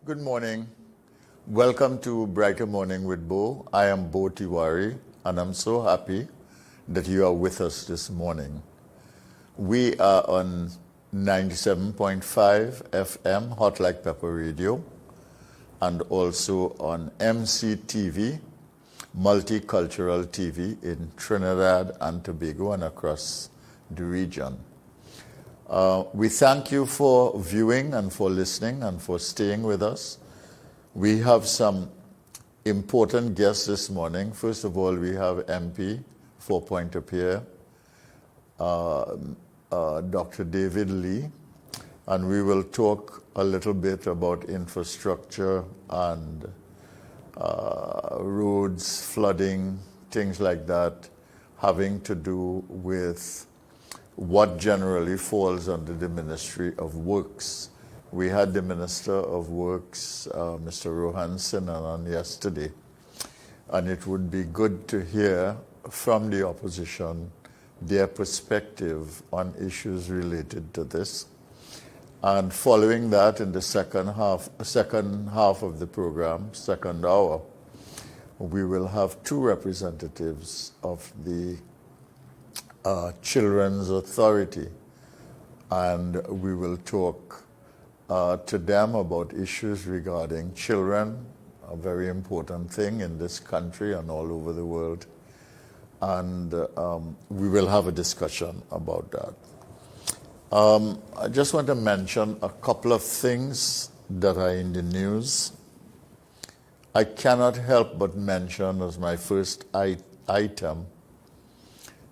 Good morning. Welcome to Brighter Morning with Bo. I am Bo Tiwari, and I'm so happy that you are with us this morning. We are on 97.5 FM, Hot Like Pepper Radio, and also on MCTV, Multicultural TV in Trinidad and Tobago and across the region. We thank you for viewing and for listening and for staying with us. We have some important guests this morning. First of all, we have MP for Pointe, Pierre, Dr. David Lee, and we will talk a little bit about infrastructure and roads, flooding, things like that, having to do with what generally falls under the Ministry of Works. We had the Minister of Works, Mr. Rohan Sinha, on yesterday, and it would be good to hear from the opposition their perspective on issues related to this. And following that, in the second half of the program, second hour, we will have two representatives of the Children's Authority, and we will talk to them about issues regarding children, a very important thing in this country and all over the world, and we will have a discussion about that. I just want to mention a couple of things that are in the news. I cannot help but mention as my first item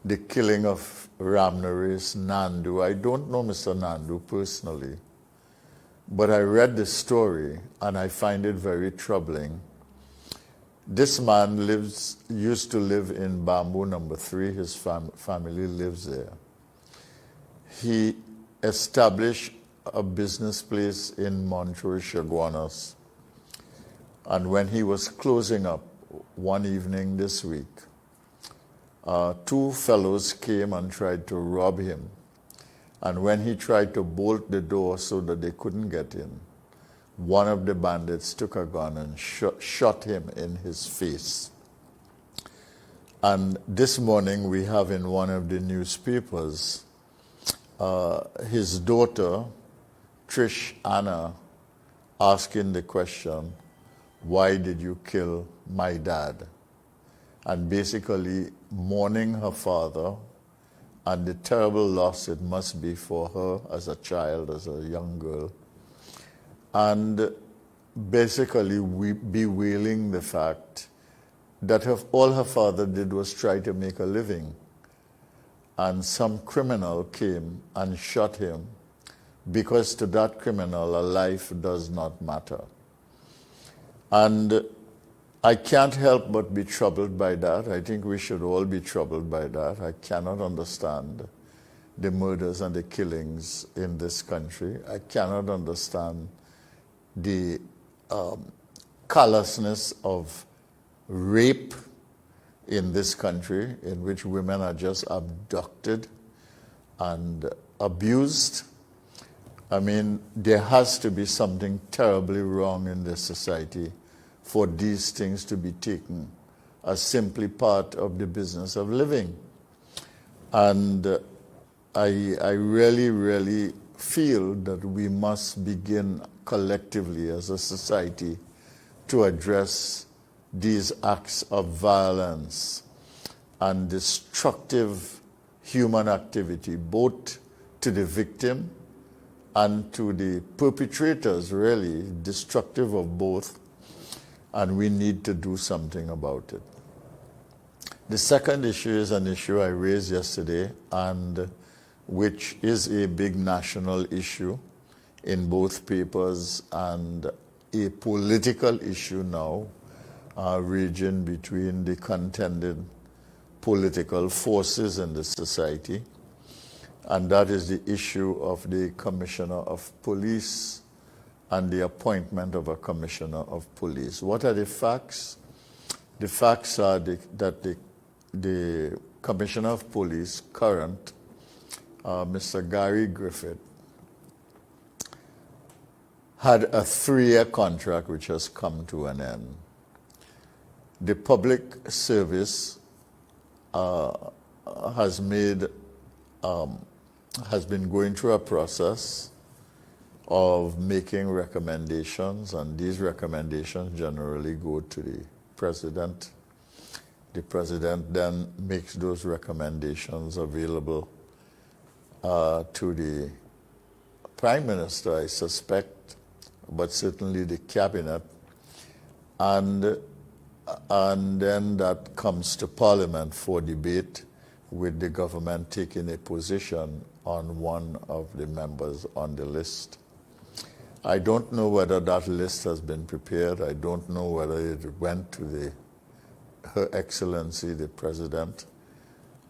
the killing of Ramnaresh Nandu. I don't know Mr. Nandu personally, but I read the story and I find it very troubling. This man used to live in Bamboo number 3. His family lives there. He established a business place in Montreux, Chaguanas. And when he was closing up one evening this week, two fellows came and tried to rob him. And when he tried to bolt the door so that they couldn't get in, one of the bandits took a gun and shot him in his face. And this morning we have in one of the newspapers his daughter, Trish Anna, asking the question, "Why did you kill my dad?" And basically mourning her father and the terrible loss it must be for her as a child, as a young girl. And basically bewailing the fact that all her father did was try to make a living. And some criminal came and shot him because to that criminal a life does not matter. And I can't help but be troubled by that. I think we should all be troubled by that. I cannot understand the murders and the killings in this country. I cannot understand the callousness of rape in this country, in which women are just abducted and abused. I mean, there has to be something terribly wrong in this society for these things to be taken as simply part of the business of living. And I really, really feel that we must begin collectively as a society to address these acts of violence and destructive human activity, both to the victim and to the perpetrators, really, destructive of both. And we need to do something about it. The second issue is an issue I raised yesterday, and which is a big national issue in both papers and a political issue now, raging between the contending political forces in the society. And that is the issue of the Commissioner of Police and the appointment of a Commissioner of Police. What are the facts? The facts are that the Commissioner of Police, current, Mr. Gary Griffith, had a 3-year contract which has come to an end. The public service has been going through a process of making recommendations, and these recommendations generally go to the president. The president then makes those recommendations available to the prime minister, I suspect, but certainly the cabinet, and then that comes to Parliament for debate, with the government taking a position on one of the members on the list. I don't know whether that list has been prepared. I don't know whether it went to Her Excellency the President.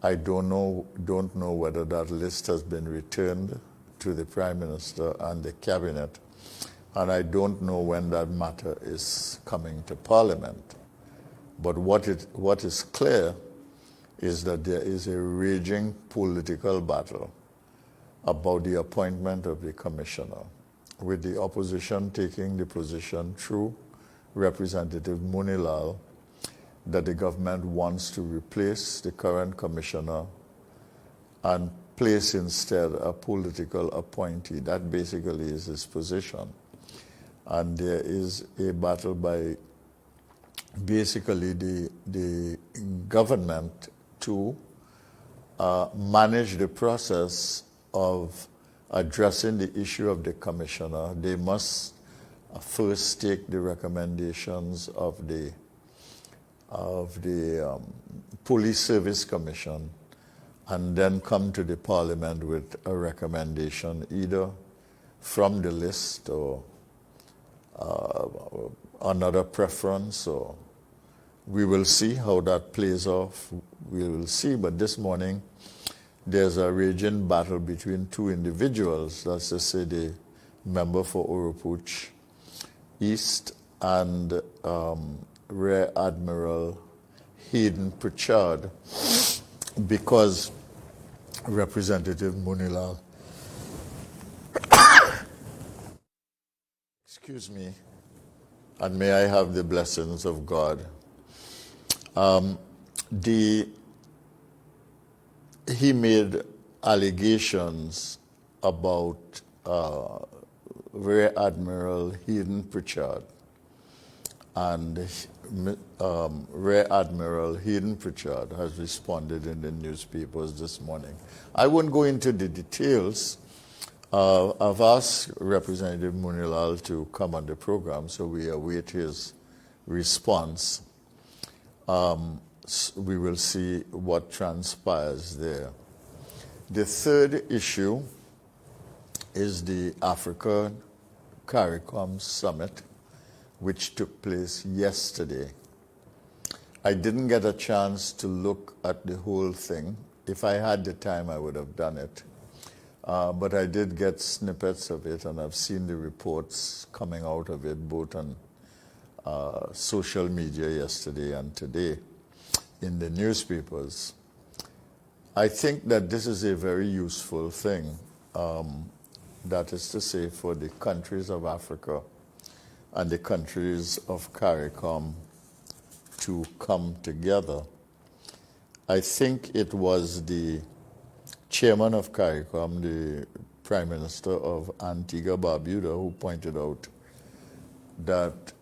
I don't know whether that list has been returned to the Prime Minister and the Cabinet, and I don't know when that matter is coming to Parliament. But what is clear is that there is a raging political battle about the appointment of the commissioner, with the opposition taking the position through Representative Munilal that the government wants to replace the current commissioner and place instead a political appointee. That basically is his position. And there is a battle by basically the government to manage the process of addressing the issue of the commissioner. They must first take the recommendations of the Police Service Commission and then come to the Parliament with a recommendation either from the list or another preference, or we will see how that plays off. We will see, but this morning there's a raging battle between two individuals, that's to say the member for Oropouche East and Rear Admiral Hayden Pritchard, because Representative Munilal, excuse me, and may I have the blessings of God. He made allegations about Rear Admiral Hayden Pritchard, and Rear Admiral Hayden Pritchard has responded in the newspapers this morning. I won't go into the details. I've asked Representative Munilal to come on the program, so we await his response. We will see what transpires there. The third issue is the Africa CARICOM Summit, which took place yesterday. I didn't get a chance to look at the whole thing. If I had the time, I would have done it. But I did get snippets of it, and I've seen the reports coming out of it, both on social media yesterday and today in the newspapers. I think that this is a very useful thing, that is to say, for the countries of Africa and the countries of CARICOM to come together. I think it was the chairman of CARICOM, the Prime Minister of Antigua Barbuda, who pointed out that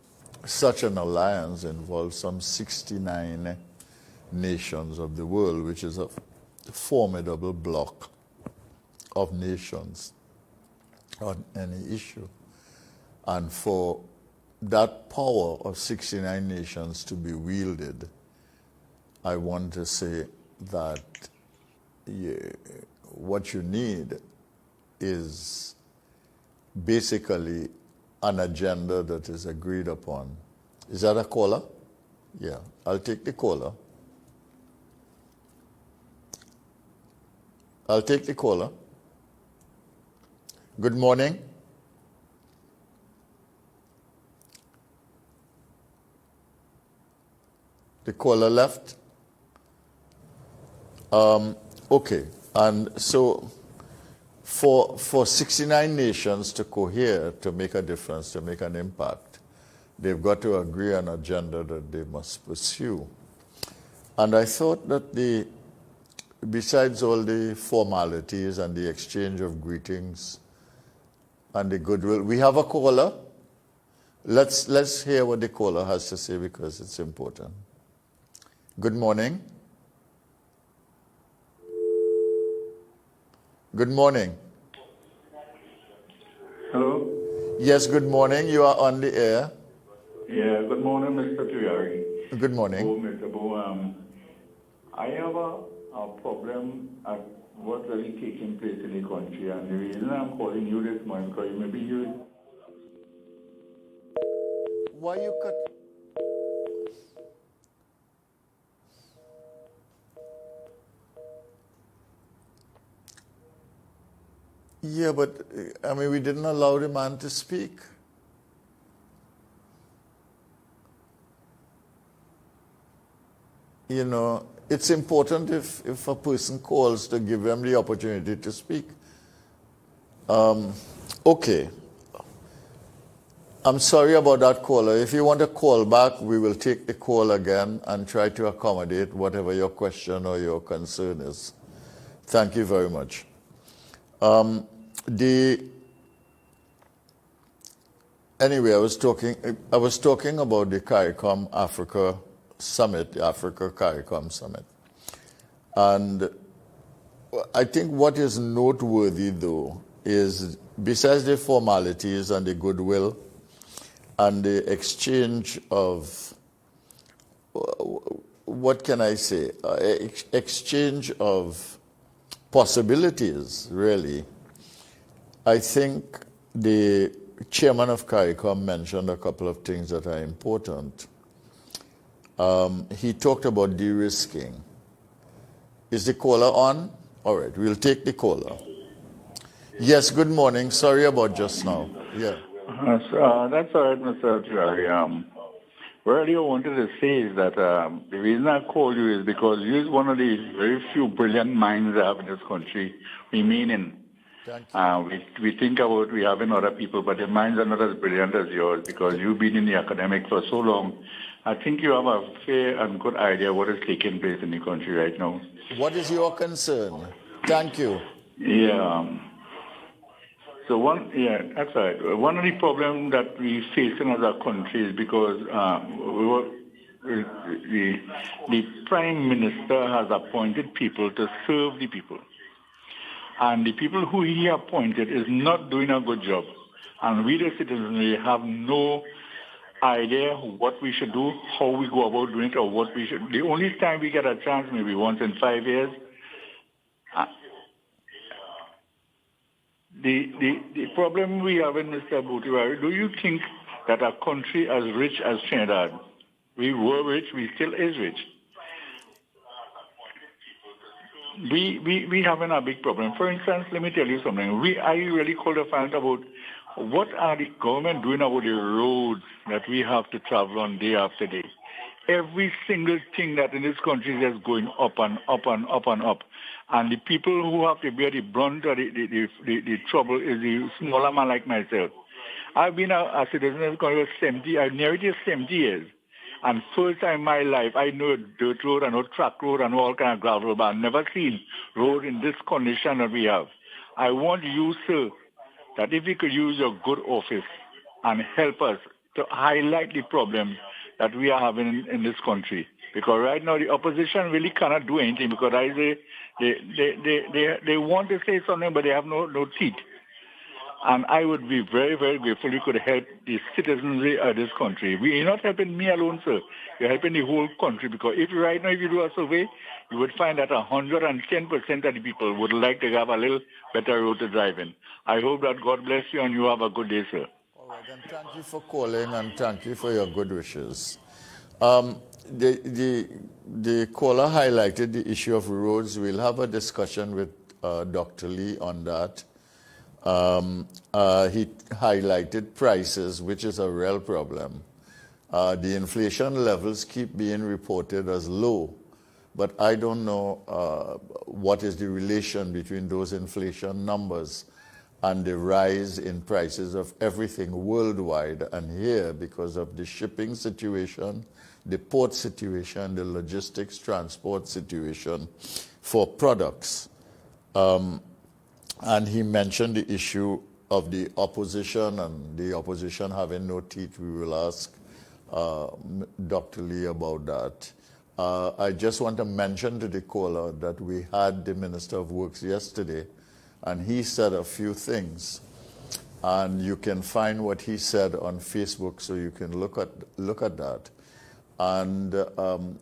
such an alliance involves some 69 nations of the world, which is a formidable bloc of nations on any issue. And for that power of 69 nations to be wielded, I want to say that what you need is basically an agenda that is agreed upon. Is that a caller? Yeah, I'll take the caller. I'll take the caller. Good morning. The caller left. Okay, and so for 69 nations to cohere, to make a difference, to make an impact, they've got to agree on an agenda that they must pursue. And I thought that besides all the formalities and the exchange of greetings and the goodwill, we have a caller. Let's hear what the caller has to say because it's important. Good morning. Good morning. Hello? Yes, good morning. You are on the air. Yeah, good morning, Mr. Pierre. Good morning. Mr. Bo, I have a problem at what's really taking place in the country, and the reason I'm calling you this morning, because maybe you... Why you cut? Yeah, but I mean, we didn't allow the man to speak. You know, it's important if a person calls to give them the opportunity to speak. Okay. I'm sorry about that caller. If you want to call back, we will take the call again and try to accommodate whatever your question or your concern is. Thank you very much. Anyway, I was talking about the CARICOM Africa Summit, the Africa CARICOM Summit. And I think what is noteworthy, though, is besides the formalities and the goodwill and the exchange of, what can I say, exchange of possibilities, really, I think the chairman of CARICOM mentioned a couple of things that are important. He talked about de-risking. Is the caller on? All right, we'll take the caller. Yes, good morning. Sorry about just now. Yeah. That's all right, Mr. Pierre. What I really wanted to say is that the reason I called you is because you're one of the very few brilliant minds I have in this country remaining. We think about we having other people, but the minds are not as brilliant as yours because you've been in the academic for so long. I think you have a fair and good idea what is taking place in the country right now. What is your concern? Thank you. Yeah. That's right. One of the problems that we face in other countries is because the Prime Minister has appointed people to serve the people. And the people who he appointed is not doing a good job. And we, the citizens, we have no idea what we should do, how we go about doing it, or what we should. The only time we get a chance, maybe once in 5 years. The problem we have in Mr. Boutiwari, do you think that a country as rich as Trinidad, we were rich, we still is rich? We having a big problem. For instance, let me tell you something. I really called to find out about what are the government doing about the roads that we have to travel on day after day. Every single thing that in this country is just going up and up and up and up. And the people who have to bear the brunt of the trouble is the smaller man like myself. I've been a citizen of this country for 70, I've nearly 70 years. And first time in my life, I know dirt road, I know track road, and all kind of gravel, but I've never seen road in this condition that we have. I want you, sir, that if you could use your good office and help us to highlight the problems that we are having in this country. Because right now the opposition really cannot do anything because they want to say something, but they have no teeth. And I would be very, very grateful you could help the citizenry of this country. You're not helping me alone, sir. You're helping the whole country because if you do a survey, you would find that 110% of the people would like to have a little better road to drive in. I hope that God bless you and you have a good day, sir. All right, and thank you for calling and thank you for your good wishes. The caller highlighted the issue of roads. We'll have a discussion with Dr. Lee on that. He highlighted prices, which is a real problem. The inflation levels keep being reported as low, but I don't know what is the relation between those inflation numbers and the rise in prices of everything worldwide and here because of the shipping situation, the port situation, the logistics transport situation for products. And he mentioned the issue of the opposition and the opposition having no teeth. We will ask Dr. Lee about that. I just want to mention to the caller that we had the Minister of Works yesterday, and he said a few things. And you can find what he said on Facebook, so you can look at that. And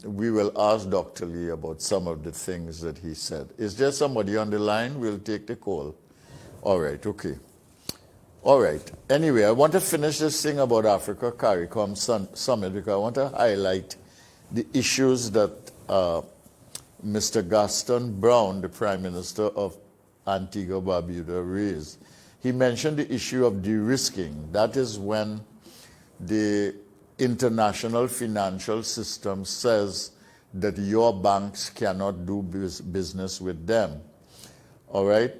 we will ask Dr. Lee about some of the things that he said. Is there somebody on the line? We'll take the call. All right, okay. All right. Anyway, I want to finish this thing about Africa CARICOM Summit because I want to highlight the issues that Mr. Gaston Brown, the Prime Minister of Antigua Barbuda, raised. He mentioned the issue of de-risking. That is when the international financial system says that your banks cannot do business with them. All right?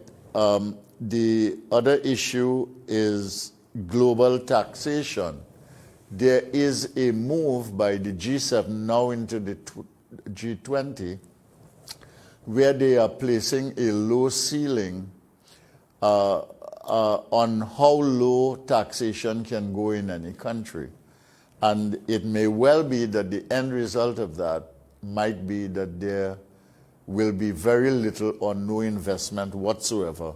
The other issue is global taxation. There is a move by the G7 now into the G20 where they are placing a low ceiling on how low taxation can go in any country. And it may well be that the end result of that might be that there will be very little or no investment whatsoever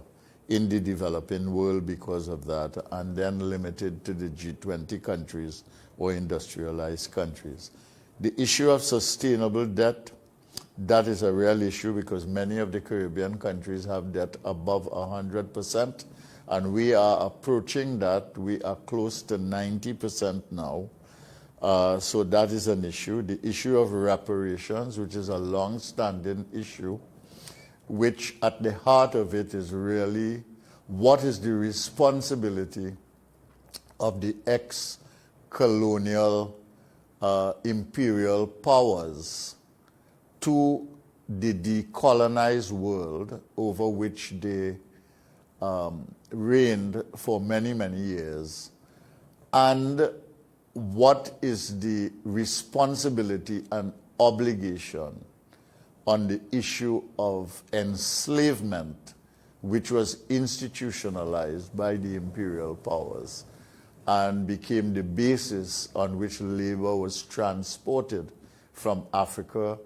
in the developing world because of that, and then limited to the G20 countries or industrialized countries. The issue of sustainable debt, that is a real issue because many of the Caribbean countries have debt above 100%, and we are approaching that. We are close to 90% now. So that is an issue. The issue of reparations, which is a long-standing issue, which at the heart of it is really what is the responsibility of the ex-colonial imperial powers to the decolonized world over which they reigned for many, many years, and what is the responsibility and obligation on the issue of enslavement, which was institutionalized by the imperial powers and became the basis on which labor was transported from Africa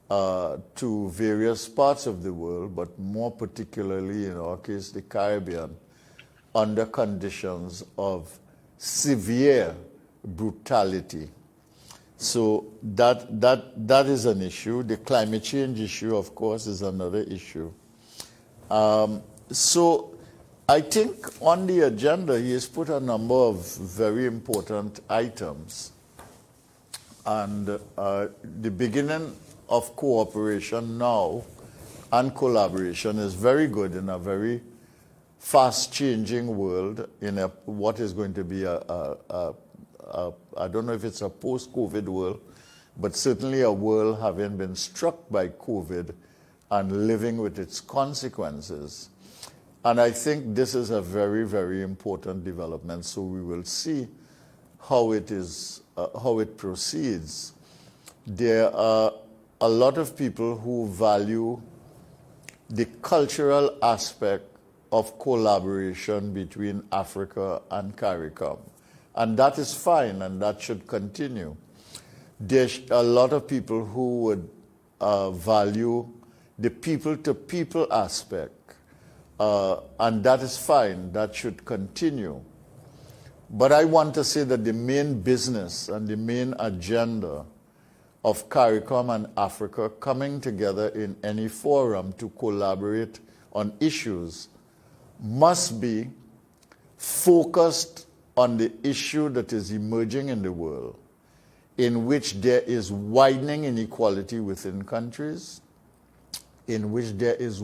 to various parts of the world, but more particularly in our case, the Caribbean, under conditions of severe brutality. So that is an issue. The climate change issue, of course, is another issue. So I think on the agenda, he has put a number of very important items. And the beginning of cooperation now and collaboration is very good in a very fast-changing world in what is going to be I don't know if it's a post-COVID world, but certainly a world having been struck by COVID and living with its consequences. And I think this is a very, very important development. So we will see how it proceeds. There are a lot of people who value the cultural aspect of collaboration between Africa and CARICOM. And that is fine, and that should continue. There's a lot of people who would value the people-to-people aspect, and that is fine. That should continue. But I want to say that the main business and the main agenda of CARICOM and Africa coming together in any forum to collaborate on issues must be focused on the issue that is emerging in the world, in which there is widening inequality within countries, in which there is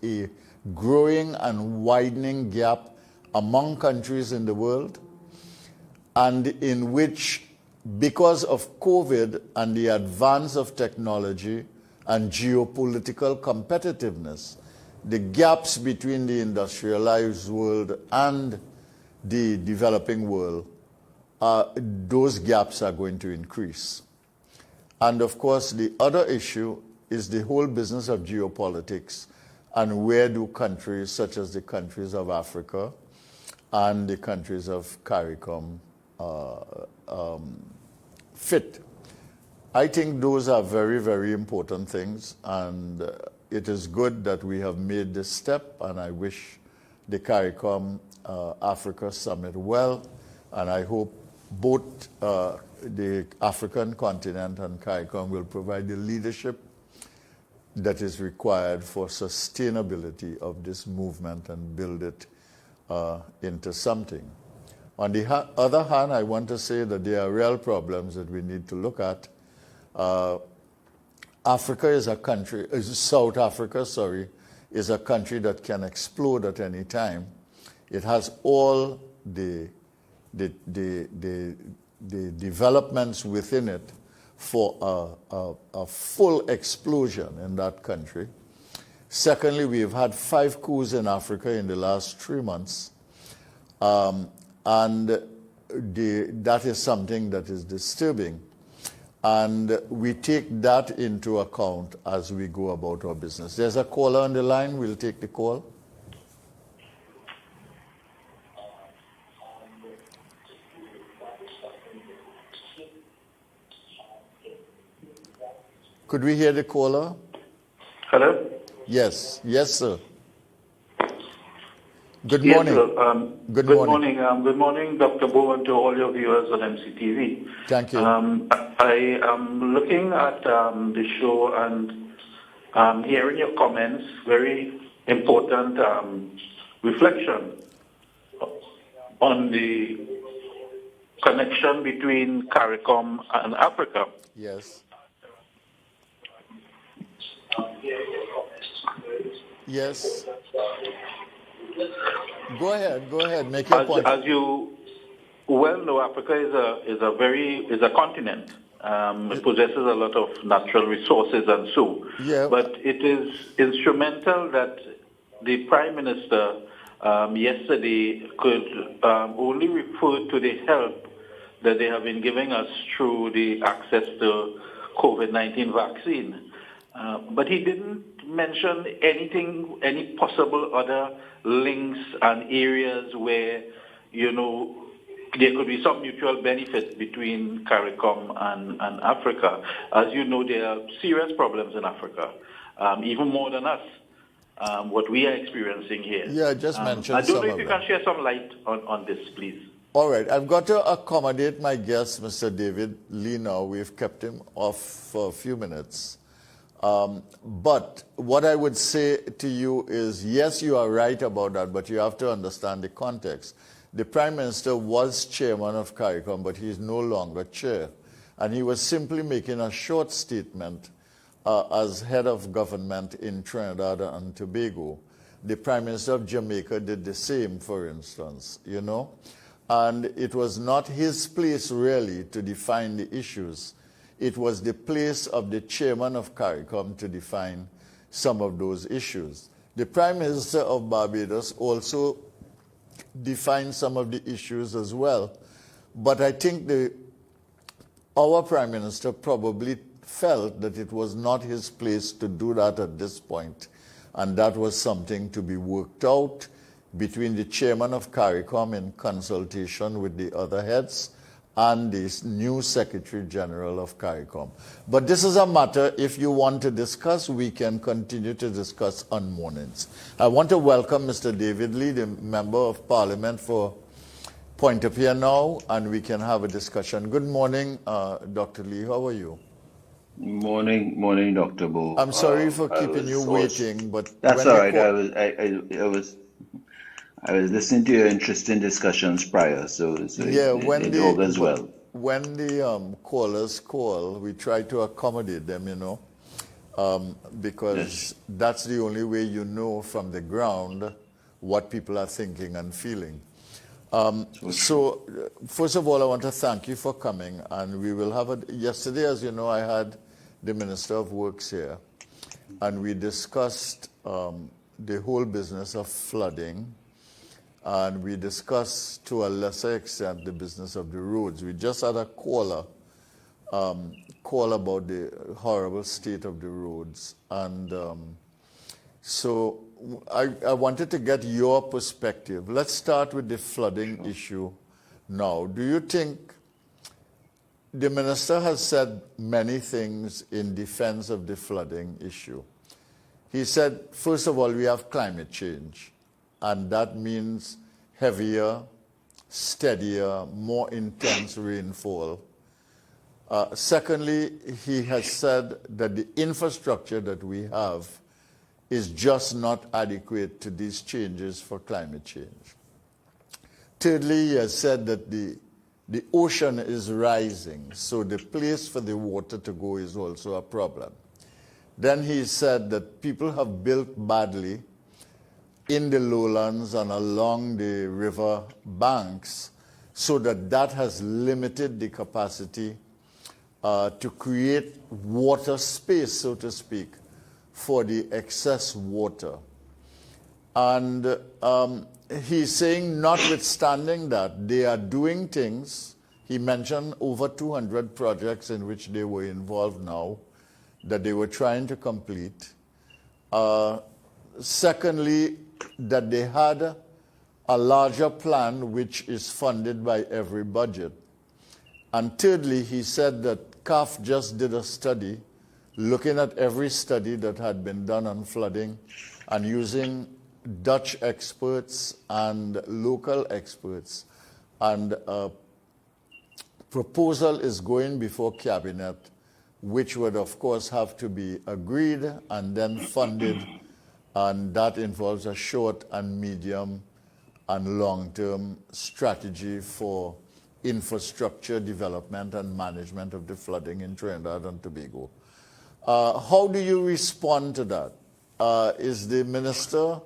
a growing and widening gap among countries in the world, and in which because of COVID and the advance of technology and geopolitical competitiveness, the gaps between the industrialized world and the developing world, those gaps are going to increase. And of course, the other issue is the whole business of geopolitics and where do countries such as the countries of Africa and the countries of CARICOM fit. I think those are very, very important things, and it is good that we have made this step, and I wish the CARICOM Africa Summit well, and I hope both the African continent and CARICOM will provide the leadership that is required for sustainability of this movement and build it into something. On the other hand, I want to say that there are real problems that we need to look at. Africa is a country, South Africa, sorry, is a country that can explode at any time. It has all the developments within it for a full explosion in that country. Secondly, we've had 5 coups in Africa in the last 3 months. And that is something that is disturbing. And we take that into account as we go about our business. There's a caller on the line. We'll take the call. Could we hear the caller? Hello? Yes. Yes, sir. Good Yes, morning. sir. Good morning. Good morning, Dr. Bo, and to all your viewers on MCTV. Thank you. I am looking at the show and hearing your comments, very important reflection on the connection between CARICOM and Africa. Yes. Yes. Go ahead. Make your point. As you well know, Africa is a continent. It possesses a lot of natural resources and so. Yeah. But it is instrumental that the Prime Minister yesterday could only refer to the help that they have been giving us through the access to COVID-19 vaccine. But he didn't mention any possible other links and areas where, there could be some mutual benefit between CARICOM and Africa. As you know, there are serious problems in Africa, even more than us, what we are experiencing here. Yeah, just mention I don't know some if you of can share some light on this, please. All right, I've got to accommodate my guest, Mr. David Lee now. We've kept him off for a few minutes. But what I would say to you is, yes, you are right about that, but you have to understand the context. The Prime Minister was chairman of CARICOM, but he is no longer chair. And he was simply making a short statement as head of government in Trinidad and Tobago. The Prime Minister of Jamaica did the same, for instance, And it was not his place, really, to define the issues. It was the place of the chairman of CARICOM to define some of those issues. The Prime Minister of Barbados also defined some of the issues as well. But I think our Prime Minister probably felt that it was not his place to do that at this point. And that was something to be worked out between the chairman of CARICOM in consultation with the other heads and the new Secretary General of CARICOM. But this is a matter, if you want to discuss, we can continue to discuss on mornings. I want to welcome Mr. David Lee, the Member of Parliament for Pointe Pierre now, and we can have a discussion. Good morning, Dr. Lee. How are you? Morning, Dr. Bo. I'm sorry for keeping you waiting, but that's all right. I was listening to your interesting discussions prior, so yeah, it all goes well. When the callers call, we try to accommodate them, because yes, that's the only way you know from the ground what people are thinking and feeling. First of all, I want to thank you for coming, and we will have yesterday, as you know, I had the Minister of Works here, and we discussed the whole business of flooding, and we discussed to a lesser extent the business of the roads. We just had a call about the horrible state of the roads, and so I wanted to get your perspective. Let's start with the flooding issue now. Do you think the minister has said many things in defense of the flooding issue? He said, first of all, we have climate change, and that means heavier, steadier, more intense rainfall. Secondly, he has said that the infrastructure that we have is just not adequate to these changes for climate change. Thirdly, he has said that the ocean is rising, so the place for the water to go is also a problem. Then he said that people have built badly in the lowlands and along the river banks, so that has limited the capacity to create water space, so to speak, for the excess water. And he's saying, notwithstanding that, they are doing things. He mentioned over 200 projects in which they were involved now that they were trying to complete. Secondly, that they had a larger plan which is funded by every budget. And thirdly, he said that CAF just did a study looking at every study that had been done on flooding and using Dutch experts and local experts. And a proposal is going before cabinet, which would of course have to be agreed and then funded. And that involves a short and medium and long-term strategy for infrastructure development and management of the flooding in Trinidad and Tobago. How do you respond to that? Is the minister,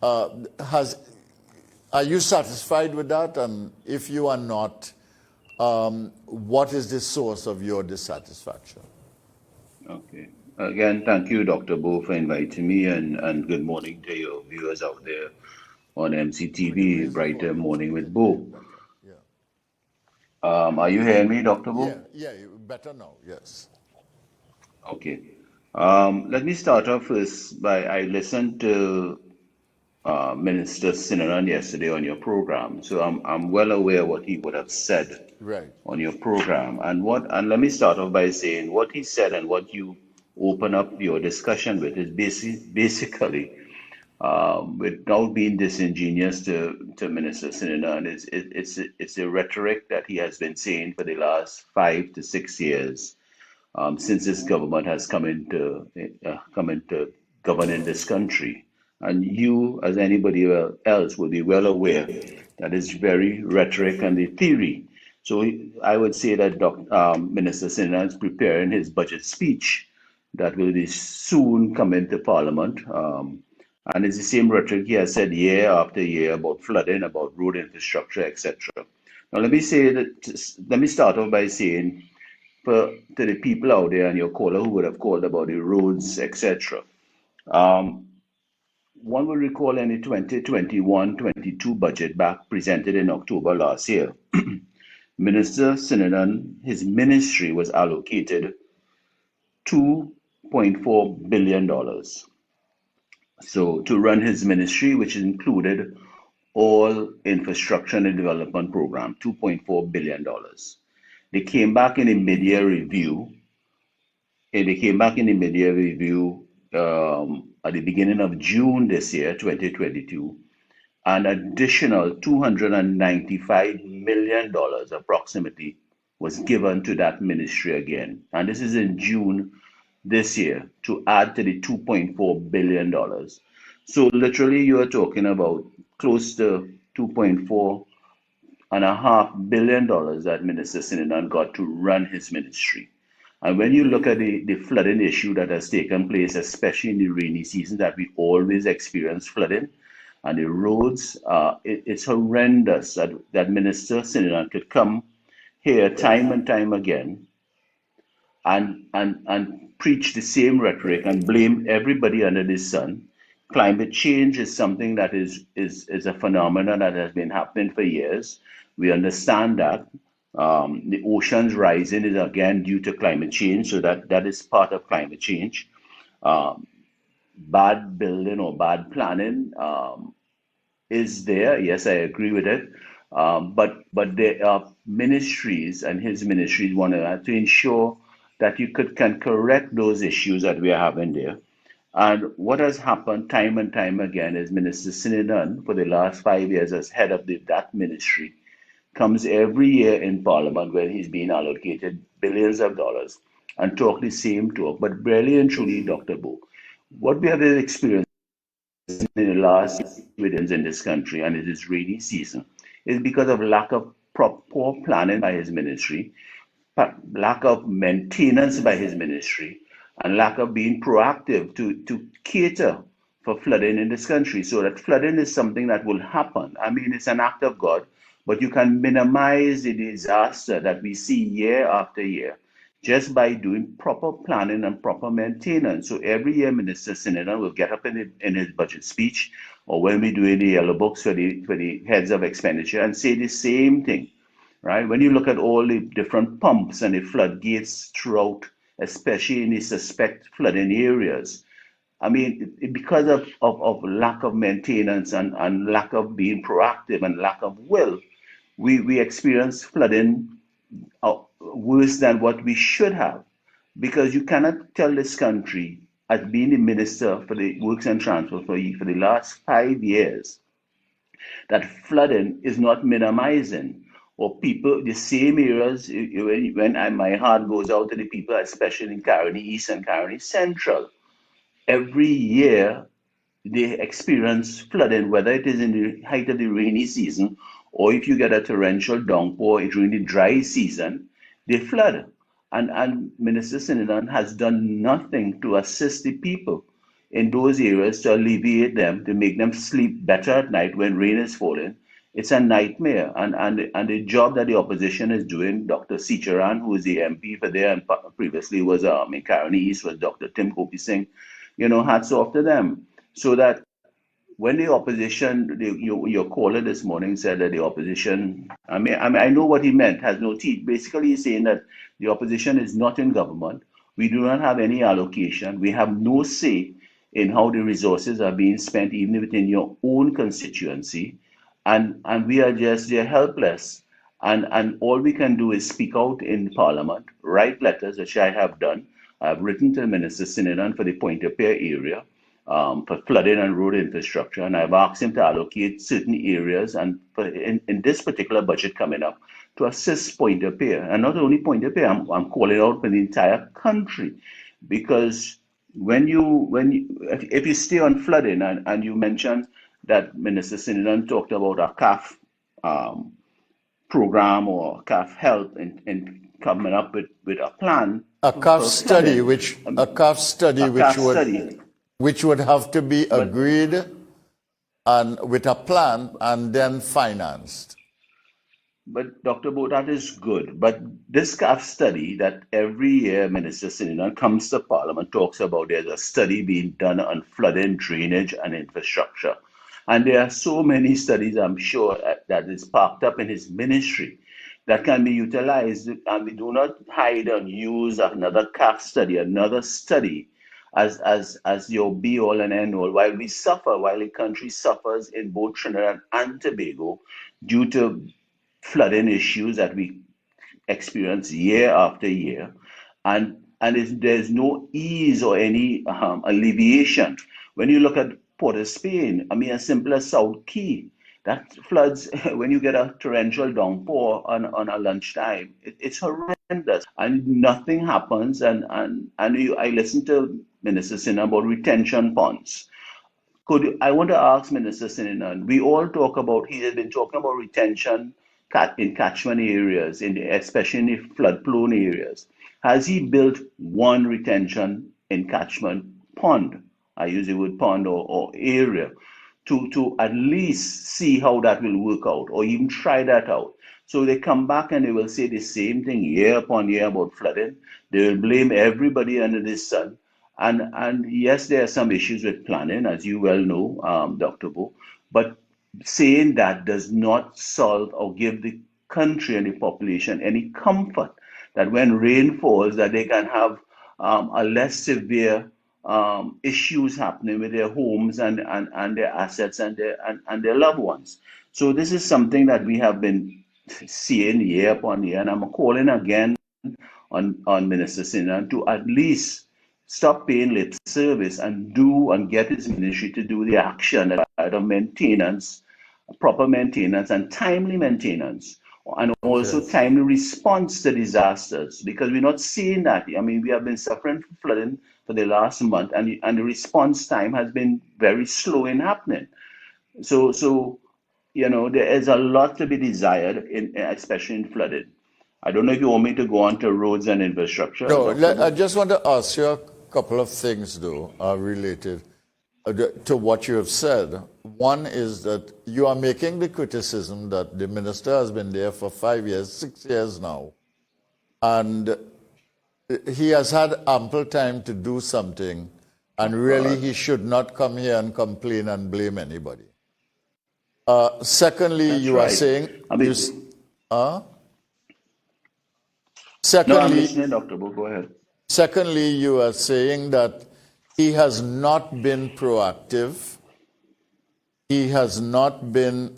are you satisfied with that? And if you are not, what is the source of your dissatisfaction? Okay. Again, thank you, Dr. Bo, for inviting me, and good morning to your viewers out there on MCTV, Brighter Morning with Bo. Yeah. Are you hearing me, Dr. Bo? Yeah, better now, yes. Okay. Let me start off first by, I listened to Minister Sinaran yesterday on your program, so I'm well aware what he would have said on your program. And let me start off by saying what he said and what you open up your discussion with is basically without being disingenuous to Minister Sinaran, it's a rhetoric that he has been saying for the last 5 to 6 years. Since this government has come into governing this country. And you, as anybody else, will be well aware that it's very rhetoric and the theory. So I would say that Minister Sinha is preparing his budget speech that will be soon come into Parliament. And it's the same rhetoric he has said year after year about flooding, about road infrastructure, etc. Now let me start off by saying, to the people out there and your caller who would have called about the roads, etc. One will recall in the 2021-22 budget back presented in October last year. Minister Sinaran, his ministry was allocated $2.4 billion. So to run his ministry, which included all infrastructure and development program, $2.4 billion. They came back in a mid-year review. At the beginning of June this year, 2022, an additional $295 million approximately was given to that ministry again. And this is in June this year to add to the $2.4 billion. So literally you are talking about close to $2.5 billion that Minister Sinaran got to run his ministry. And when you look at the flooding issue that has taken place, especially in the rainy season that we always experience flooding, and the roads, it's horrendous that Minister Sinilan could come here time and time again and preach the same rhetoric and blame everybody under the sun. Climate change is something that is a phenomenon that has been happening for years. We understand that. The oceans rising is again due to climate change, so that is part of climate change. Um, Bad building or bad planning is there. Yes, I agree with it. But there are ministries, and his ministry is one of that, to ensure that you can correct those issues that we are having there. And what has happened time and time again is Minister Sinidan, for the last 5 years as head of that ministry, comes every year in Parliament when he's being allocated billions of dollars and talk the same talk. But really and truly, Dr. Bo, what we have experienced in the last within in this country, and it is rainy season, is because of lack of poor planning by his ministry, lack of maintenance by his ministry, and lack of being proactive to cater for flooding in this country. So that flooding is something that will happen. I mean, it's an act of God, but you can minimize the disaster that we see year after year just by doing proper planning and proper maintenance. So every year, Minister Senator will get up in his budget speech, or when we do the yellow books for the heads of expenditure, and say the same thing, right? When you look at all the different pumps and the floodgates throughout, especially in the suspect flooding areas, I mean, because of lack of maintenance and lack of being proactive and lack of will, we experience flooding worse than what we should have. Because you cannot tell this country, as being the minister for the works and transport for the last 5 years, that flooding is not minimizing, or people, the same areas, my heart goes out to the people, especially in Caroni East and Caroni Central. Every year they experience flooding, whether it is in the height of the rainy season or if you get a torrential downpour during the dry season, they flood. And Minister Sinilan has done nothing to assist the people in those areas to alleviate them, to make them sleep better at night when rain is falling. It's a nightmare. And the job that the opposition is doing, Dr. Sicharan, who is the MP for there and previously was in Caroni East, was Dr. Tim Kopi Singh, hats off to them. So that when the opposition, your caller this morning said that the opposition, I know what he meant, has no teeth. Basically, he's saying that the opposition is not in government. We do not have any allocation. We have no say in how the resources are being spent, even within your own constituency. And we are just they're helpless. And all we can do is speak out in Parliament, write letters, which I have done. I've written to Minister Sinidan for the Pointe area for flooding and road infrastructure, and I've asked him to allocate certain areas and in this particular budget coming up to assist Pointe and not only Pointe I'm calling out for the entire country, because if you stay on flooding and you mentioned that Minister Sinidan talked about a CAF program or CAF help in coming up with a plan A CAF for study, flooding, which a CAF study a CAF study. which would have to be But agreed and with a plan and then financed. But Dr. Bo, that is good. But this CAF study that every year Minister Sininan comes to Parliament talks about, there's a study being done on flooding, drainage, and infrastructure. And there are so many studies, I'm sure, that is parked up in his ministry that can be utilized. And we do not hide and use another CAF study, another study as your be all and end all, while the country suffers in both Trinidad and Tobago due to flooding issues that we experience year after year, and there's no ease or any alleviation. When you look at Port of Spain, I mean, as simple as South Key, that floods when you get a torrential downpour on a lunchtime. It's horrendous, and nothing happens. I listened to Minister Sin about retention ponds. I want to ask Minister Sininan, we all talk about, he has been talking about retention in catchment areas, especially in the flood-prone areas. Has he built one retention in catchment pond? I use the word pond or area to at least see how that will work out or even try that out. So they come back and they will say the same thing year upon year about flooding. They will blame everybody under the sun. And yes, there are some issues with planning, as you well know, Dr. Bo, but saying that does not solve or give the country and the population any comfort that when rain falls, that they can have a less severe issues happening with their homes and their assets and their loved ones. So this is something that we have been seeing year upon year, and I'm calling again on Minister Sinan to at least stop paying lip service and do and get his ministry to do the action of maintenance, proper maintenance and timely maintenance, and Okay. also timely response to disasters, because we're not seeing that. I mean, we have been suffering from flooding for the last month, and the response time has been very slow in happening. So there is a lot to be desired, especially in flooding. I don't know if you want me to go on to roads and infrastructure, No, Dr. I Bo. just want to ask you a couple of things, though, related to what you have said. One is that you are making the criticism that the minister has been there for 5 years, 6 years now, and he has had ample time to do something, and really he should not come here and complain and blame anybody. Secondly, That's you are right. saying I mean, no, I'm secondly, listening, Dr. Bo. Go ahead. secondly, you are saying that he has not been proactive. He has not been,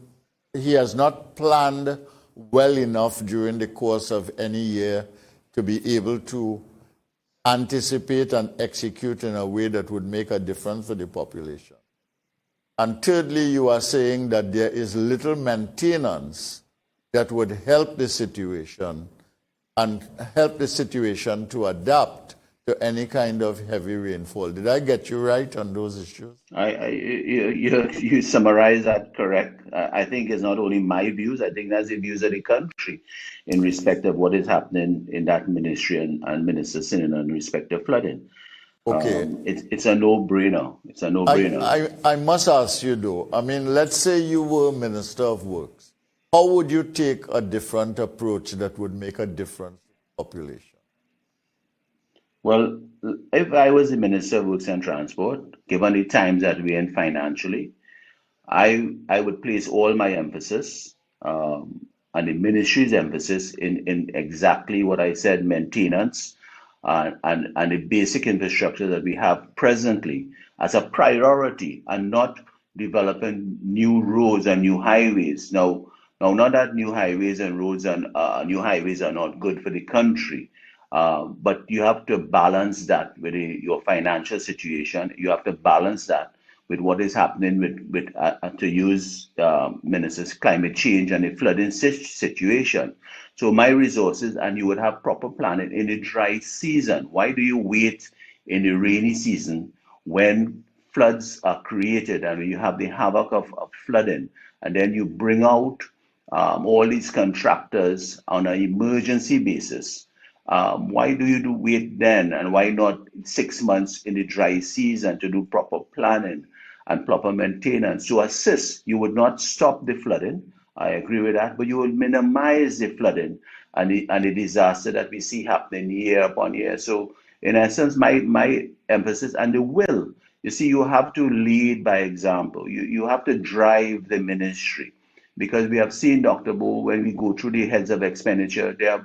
he has not planned well enough during the course of any year to be able to anticipate and execute in a way that would make a difference for the population. And thirdly, you are saying that there is little maintenance that would help the situation and help the situation to adapt to any kind of heavy rainfall. Did I get you right on those issues? You summarize that correct. I think it's not only my views. I think that's the views of the country in respect of what is happening in that ministry and Minister Sinan in respect of flooding. Okay. It's a no-brainer. It's a no-brainer. I must ask you though, I mean, let's say you were Minister of Works. How would you take a different approach that would make a difference to the population? Well, if I was the Minister of Works and Transport, given the times that we're in financially, I would place all my emphasis and the ministry's emphasis in exactly what I said: maintenance and the basic infrastructure that we have presently as a priority, and not developing new roads and new highways. Now, not that new highways and roads and new highways are not good for the country, but you have to balance that with your financial situation. You have to balance that with what is happening with to use Minister's climate change and the flooding situation. So my resources, and you would have proper planning in the dry season. Why do you wait in the rainy season when floods are created and you have the havoc of flooding, and then you bring out all these contractors on an emergency basis? Why do you wait then, and why not 6 months in the dry season to do proper planning and proper maintenance to assist? You would not stop the flooding, I agree with that, but you would minimize the flooding and the disaster that we see happening year upon year. So, in essence, my emphasis and the will. You see, you have to lead by example. You have to drive the ministry, because we have seen, Dr. Bo, when we go through the heads of expenditure, there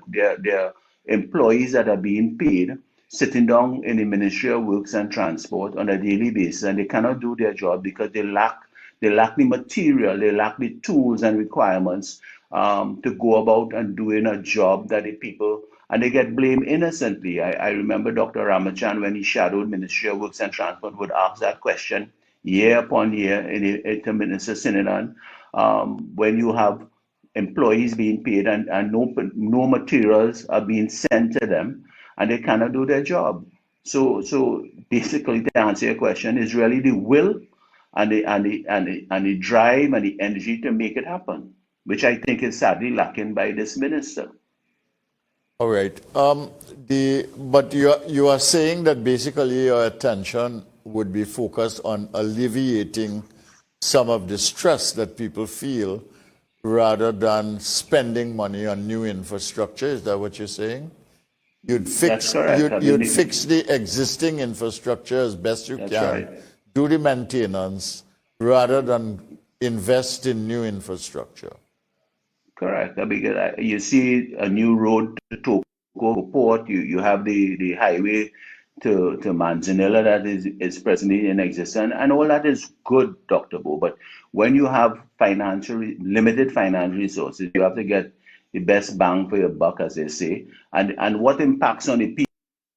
are employees that are being paid sitting down in the Ministry of Works and Transport on a daily basis, and they cannot do their job because they lack the material, they lack the tools and requirements to go about and doing a job that the people, and they get blamed innocently. I remember Dr. Ramachan, when he shadowed Ministry of Works and Transport, would ask that question year upon year in Minister Sininan, when you have employees being paid and no materials are being sent to them, and they cannot do their job. So basically, to answer your question, is really the will and the drive and the energy to make it happen, which I think is sadly lacking by this minister. All right. But you are saying that basically your attention would be focused on alleviating some of the stress that people feel rather than spending money on new infrastructure. Is that what you're saying? You'd That's fix correct. you'd fix the existing infrastructure as best you That's can, right. do the maintenance rather than invest in new infrastructure. Correct. Because you see a new road to Togo Port, you have the highway to Manzanilla that is presently in existence, and all that is good, Dr. Bo. But when you have limited financial resources, you have to get the best bang for your buck, as they say. And what impacts on the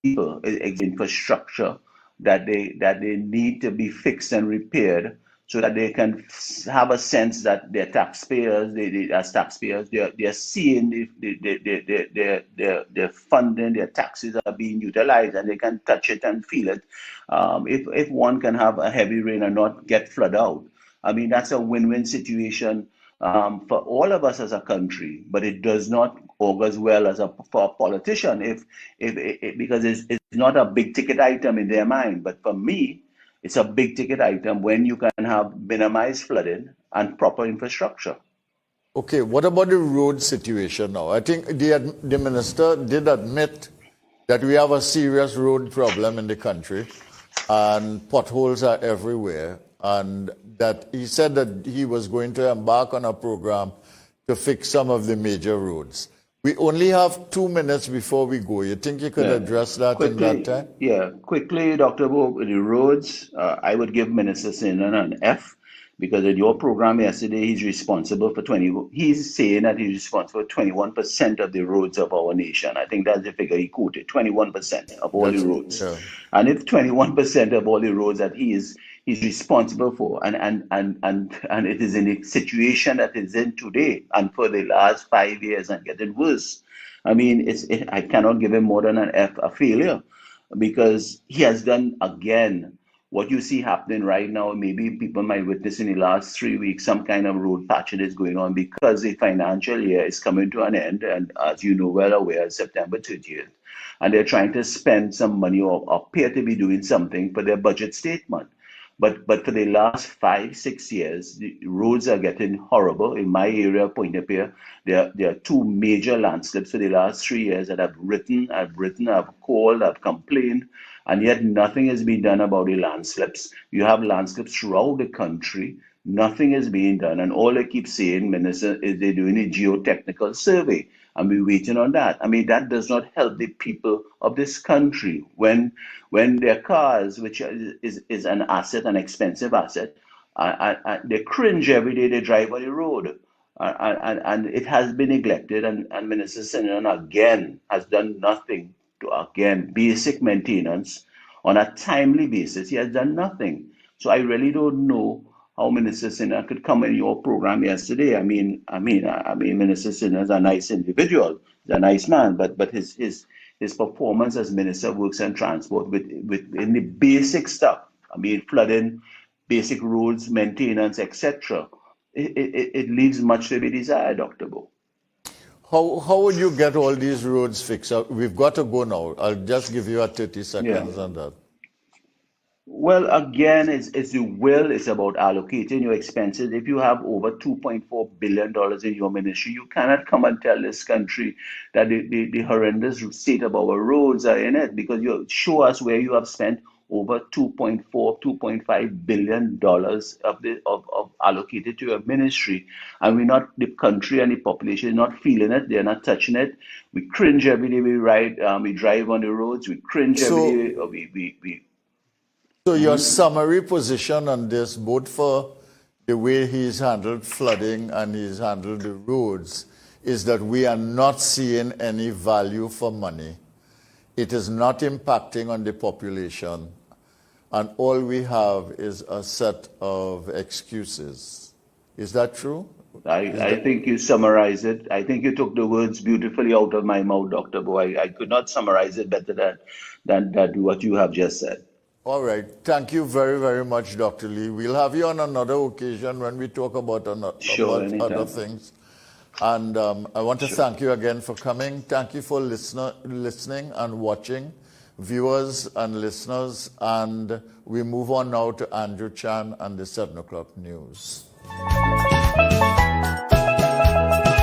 people is infrastructure that they need to be fixed and repaired so that they can have a sense that their taxpayers, as taxpayers, they're seeing their funding, their taxes are being utilized, and they can touch it and feel it. If one can have a heavy rain and not get flooded out, I mean, that's a win-win situation for all of us as a country, but it does not augurs well for a politician if because it's not a big ticket item in their mind. But for me, it's a big ticket item when you can have minimized flooding and proper infrastructure. Okay, what about the road situation now? I think the minister did admit that we have a serious road problem in the country and potholes are everywhere, and that he said that he was going to embark on a program to fix some of the major roads. We only have 2 minutes before we go. You think you could address that in that time? Yeah, quickly, Dr. Bo, the roads, I would give Minister Sinan an F because in your program yesterday, he's responsible for he's saying that he's responsible for 21% of the roads of our nation. I think that's the figure he quoted, 21% of all the roads. Yeah. And if 21% of all the roads that he's responsible for, and it is in the situation that it's in today and for the last 5 years and getting worse. I mean, I cannot give him more than an F, a failure, because he has done again what you see happening right now. Maybe people might witness in the last 3 weeks some kind of road patching is going on because the financial year is coming to an end, and as you know well aware, September 30th, and they're trying to spend some money or appear to be doing something for their budget statement. But for the last 5-6 years, the roads are getting horrible. In my area, Pointe, there are 2 major landslips for the last 3 years that I've called, I've complained, and yet nothing has been done about the landslips. You have landslips throughout the country. Nothing is being done, and all they keep saying, Minister, is they're doing a geotechnical survey, and we're waiting on that. I mean, that does not help the people of this country when their cars, which is an asset, an expensive asset, they cringe every day they drive on the road. And it has been neglected, and Minister Sinan again has done nothing to, again, basic maintenance on a timely basis. He has done nothing. So I really don't know how Minister Sinan could come in your program yesterday. I mean, Minister Sinan is a nice individual, he's a nice man, but his performance as Minister of Works and Transport in the basic stuff, I mean, flooding, basic roads, maintenance, etc., it leaves much to be desired, Dr. Bo. How would you get all these roads fixed? We've got to go now. I'll just give you a 30 seconds on that. Well, again, it's the will. It's about allocating your expenses. If you have over $2.4 billion in your ministry, you cannot come and tell this country that the horrendous state of our roads are in it, because you show us where you have spent over $2.5 billion of allocated to your ministry, and the country and the population is not feeling it. They're not touching it. We cringe every day we drive on the roads. We cringe every day. So your summary position on this, both for the way he's handled flooding and he's handled the roads, is that we are not seeing any value for money. It is not impacting on the population, and all we have is a set of excuses. Is that true? I think you summarized it. I think you took the words beautifully out of my mouth, Dr. Bo. I could not summarize it better than what you have just said. All right. Thank you very, very much, Dr. Lee. We'll have you on another occasion when we talk about other things. And I want to thank you again for coming. Thank you for listening and watching. viewers and listeners, and we move on now to Andrew Chan and the 7 o'clock news.